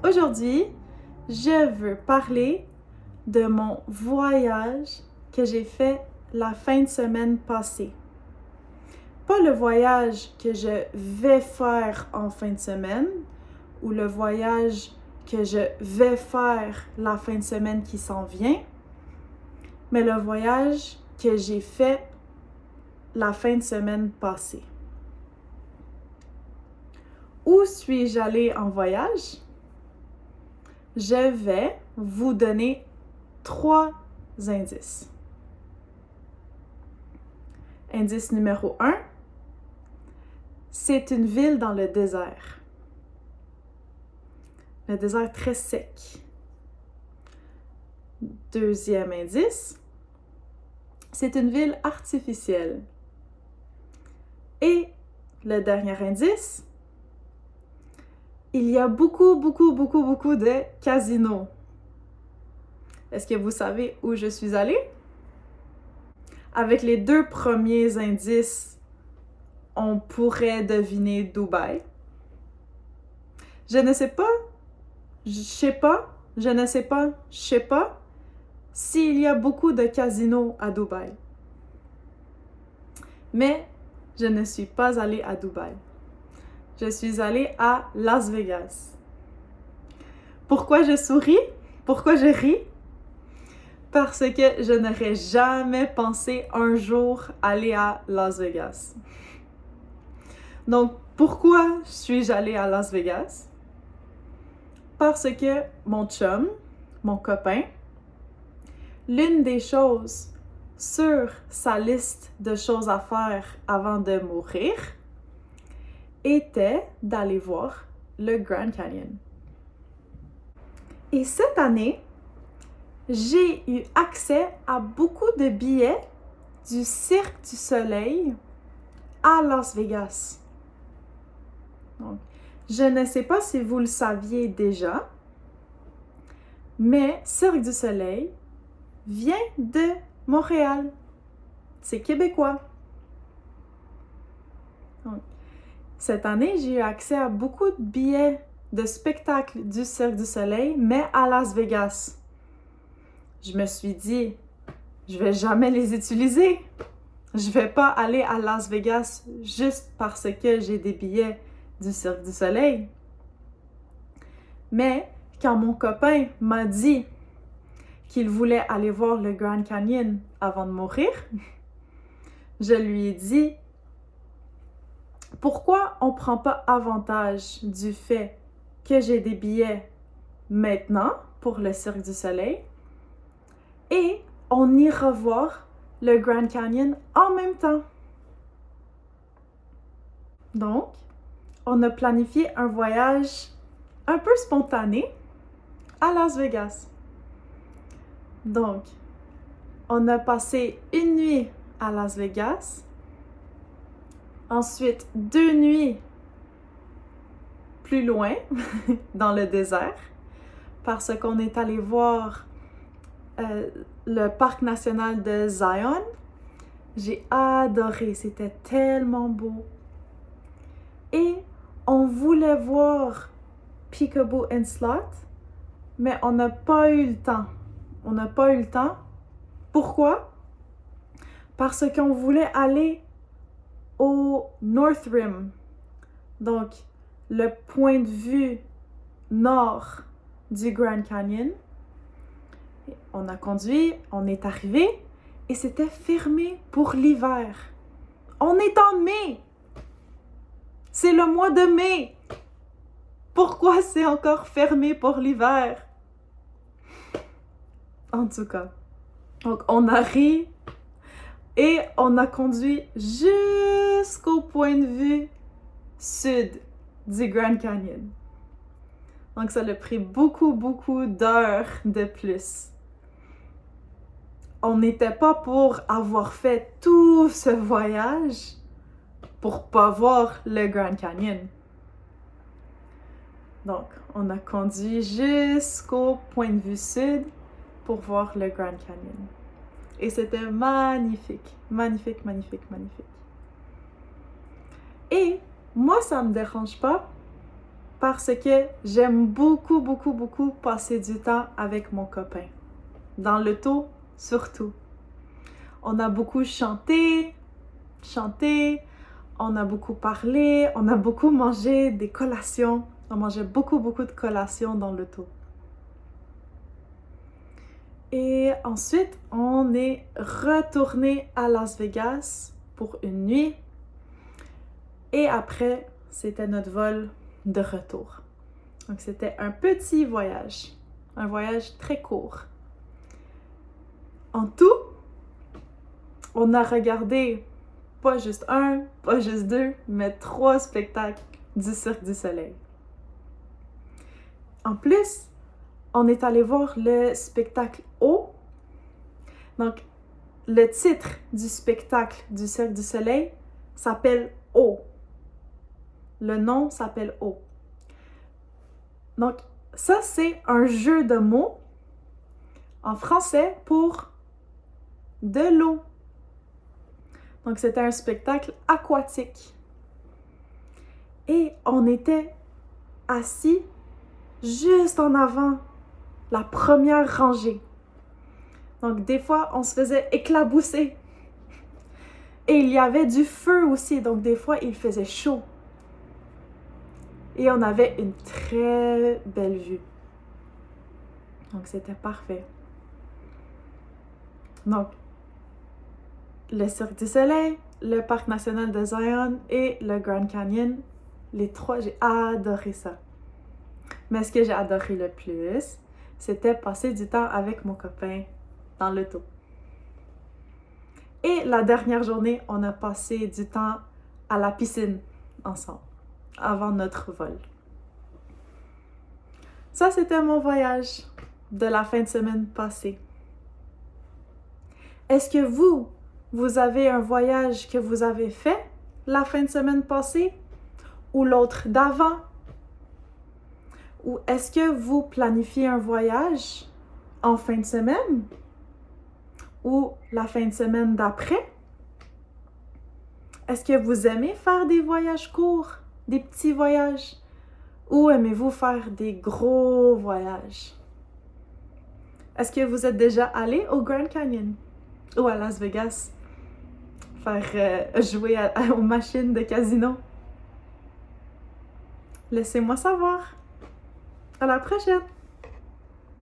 Aujourd'hui, je veux parler de mon voyage que j'ai fait la fin de semaine passée. Pas le voyage que je vais faire en fin de semaine ou le voyage que je vais faire la fin de semaine qui s'en vient, mais le voyage que j'ai fait la fin de semaine passée. Où suis-je allée en voyage? Je vais vous donner 3 indices. Indice numéro 1, c'est une ville dans le désert. Le désert très sec. Deuxième indice, c'est une ville artificielle. Et le dernier indice, il y a beaucoup de casinos. Est-ce que vous savez où je suis allée? Avec les 2 premiers indices, on pourrait deviner Dubaï. Je ne sais pas s'il y a beaucoup de casinos à Dubaï. Mais je ne suis pas allée à Dubaï. Je suis allée à Las Vegas. Pourquoi je souris? Pourquoi je ris? Parce que je n'aurais jamais pensé un jour aller à Las Vegas. Donc, pourquoi suis-je allée à Las Vegas? Parce que mon chum, mon copain, l'une des choses sur sa liste de choses à faire avant de mourir était d'aller voir le Grand Canyon. Et cette année, j'ai eu accès à beaucoup de billets du Cirque du Soleil à Las Vegas. Donc, je ne sais pas si vous le saviez déjà, mais Cirque du Soleil vient de Montréal. C'est québécois. Donc, cette année, j'ai eu accès à beaucoup de billets de spectacles du Cirque du Soleil, mais à Las Vegas. Je me suis dit, je vais jamais les utiliser. Je vais pas aller à Las Vegas juste parce que j'ai des billets du Cirque du Soleil. Mais quand mon copain m'a dit qu'il voulait aller voir le Grand Canyon avant de mourir, je lui ai dit, pourquoi on ne prend pas avantage du fait que j'ai des billets maintenant pour le Cirque du Soleil et on ira voir le Grand Canyon en même temps. Donc, on a planifié un voyage un peu spontané à Las Vegas. Donc, on a passé une nuit à Las Vegas, ensuite 2 nuits plus loin, dans le désert, parce qu'on est allé voir le parc national de Zion. J'ai adoré, c'était tellement beau. Et on voulait voir Peekaboo and Sloth, mais on n'a pas eu le temps. Pourquoi? Parce qu'on voulait aller au North Rim, donc le point de vue nord du Grand Canyon. On a conduit, on est arrivé et c'était fermé pour l'hiver. On est en mai! C'est le mois de mai! Pourquoi c'est encore fermé pour l'hiver? En tout cas, donc on a ri et on a conduit jusqu'au point de vue sud du Grand Canyon. Donc ça a pris beaucoup d'heures de plus. On n'était pas pour avoir fait tout ce voyage pour pas voir le Grand Canyon. Donc, on a conduit jusqu'au point de vue sud pour voir le Grand Canyon. Et c'était magnifique. Et moi, ça me dérange pas parce que j'aime beaucoup, beaucoup, beaucoup passer du temps avec mon copain. Dans l'auto, surtout. On a beaucoup chanté, on a beaucoup parlé, on a beaucoup mangé des collations. On mangeait beaucoup, beaucoup de collations dans l'auto. Et ensuite, on est retourné à Las Vegas pour une nuit. Et après, c'était notre vol de retour. Donc, c'était un petit voyage. Un voyage très court. En tout, on a regardé pas juste un, pas juste deux, mais 3 spectacles du Cirque du Soleil. En plus, on est allé voir le spectacle O. Donc, le titre du spectacle du Cirque du Soleil s'appelle O. Le nom s'appelle O. Donc, ça, c'est un jeu de mots en français pour de l'eau. Donc, c'était un spectacle aquatique. Et on était assis juste en avant, la première rangée. Donc, des fois, on se faisait éclabousser. Et il y avait du feu aussi, donc des fois, il faisait chaud. Et on avait une très belle vue. Donc, c'était parfait. Donc, le Cirque du Soleil, le Parc national de Zion et le Grand Canyon, les 3, j'ai adoré ça. Mais ce que j'ai adoré le plus, c'était passer du temps avec mon copain dans l'auto. Et la dernière journée, on a passé du temps à la piscine ensemble, avant notre vol. Ça, c'était mon voyage de la fin de semaine passée. Est-ce que vous avez un voyage que vous avez fait la fin de semaine passée ou l'autre d'avant? Ou est-ce que vous planifiez un voyage en fin de semaine ou la fin de semaine d'après? Est-ce que vous aimez faire des voyages courts, des petits voyages? Ou aimez-vous faire des gros voyages? Est-ce que vous êtes déjà allé au Grand Canyon ou à Las Vegas faire jouer aux machines de casino? Laissez-moi savoir. À la prochaine!